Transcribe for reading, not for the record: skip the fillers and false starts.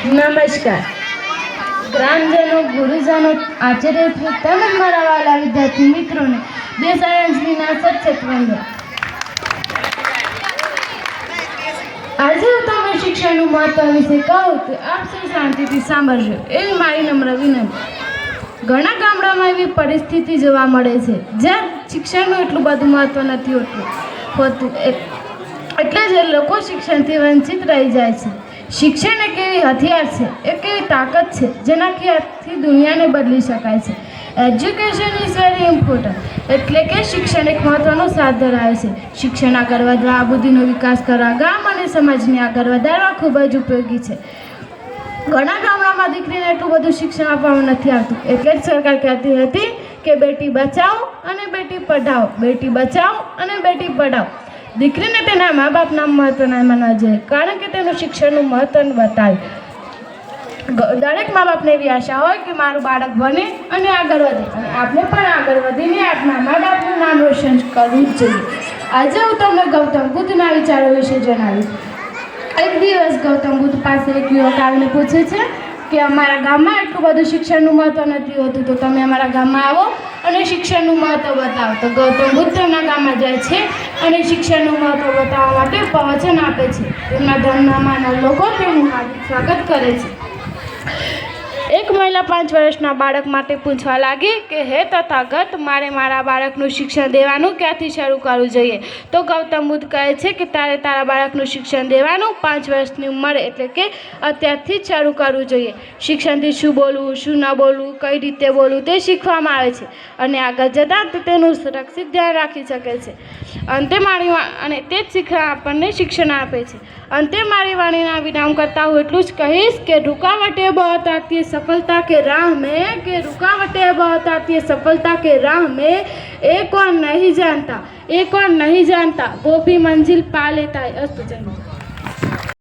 નમસ્કાર ગ્રામજનો, ગુરુજનો, આચાર્ય તેમજ મારા વાલા વિદ્યાર્થી મિત્રોને બે સાયન્સના સચેત વંદન। આજે હું તમને શિક્ષણનું મહત્વ વિશે કહું તો આપ સૌ શાંતિથી સાંભળજો એવી મારી નમ્ર વિનંતી। ઘણા ગામડામાં એવી પરિસ્થિતિ જોવા મળે છે જ્યાં શિક્ષણનું એટલું બધું મહત્વ નથી હોતું, એટલે જ લોકો શિક્ષણથી વંચિત રહી જાય છે। શિક્ષણ એક એવી હથિયાર છે, એક એવી તાકાત છે જેનાથી આખી દુનિયાને બદલી શકાય છે। એજ્યુકેશન ઇઝ વેરી ઇમ્પોર્ટન્ટ, એટલે કે શિક્ષણ એક મહત્વનો સાથ ધરાવે છે। શિક્ષણ આગળ વધવા, બુદ્ધિનો વિકાસ કરવા, ગામ અને સમાજને આગળ વધારવા ખૂબ જ ઉપયોગી છે। ઘણા ગામડામાં દીકરીને એટલું બધું શિક્ષણ આપવામાં નથી આવતું, એટલે જ સરકાર કહેતી હતી કે બેટી બચાવો અને બેટી પઢાઓ, બેટી બચાવો અને બેટી પઢાઓ। દીકરીને તેના મા બાપના મહત્વના માનવા જોઈએ, કારણ કે તેનું શિક્ષણનું મહત્વ બતાવે। દરેક મા બાપને એવી આશા હોય કે મારું બાળક ભણે અને આગળ વધે, અને આપણે પણ આગળ વધીને આપણા મા બાપનું નામ રોશન કરવું જ જોઈએ। આજે હું તમને ગૌતમ બુદ્ધના વિચારો વિશે જણાવીશ। એક દિવસ ગૌતમ બુદ્ધ પાસે એક યુવક આવીને પૂછે છે કે અમારા ગામમાં એટલું બધું શિક્ષણનું મહત્વ નથી હોતું, તો તમે અમારા ગામમાં આવો અને શિક્ષણનું મહત્વ બતાવો। તો ગૌતમ બુદ્ધ તેમના ગામમાં જાય છે અને શિક્ષણનું મહત્વ બતાવવા માટે પ્રવચન આપે છે। તેમના ધર્મના લોકો તેમનું હાર્દિક સ્વાગત કરે છે। એક મહિલા 5 વર્ષના બાળક માટે પૂછવા લાગી કે હે તથાગત, મારે મારા બાળકનું શિક્ષણ દેવાનું ક્યાંથી શરૂ કરવું જોઈએ? તો ગૌતમ બુદ્ધ કહે છે કે તારે તારા બાળકનું શિક્ષણ દેવાનું 5 વર્ષની ઉંમરે, એટલે કે અત્યારથી જ શરૂ કરવું જોઈએ। શિક્ષણથી શું બોલવું, શું ન બોલવું, કઈ રીતે બોલવું તે શીખવામાં આવે છે, અને આગળ જતાં તેનું સુરક્ષિત ધ્યાન રાખી શકે છે। અને તે જ શિક્ષણ આપણને શિક્ષણ આપે છે। અંતે મારી વાણીના વિરામ કરતા હું એટલું જ કહીશ કે रुकावटें बहुत आती है सफलता के राह में, कि रुकावटें बहुत आती है सफलता के राह में, एक और नहीं जानता वो भी मंजिल पा लेता है। अस्तु।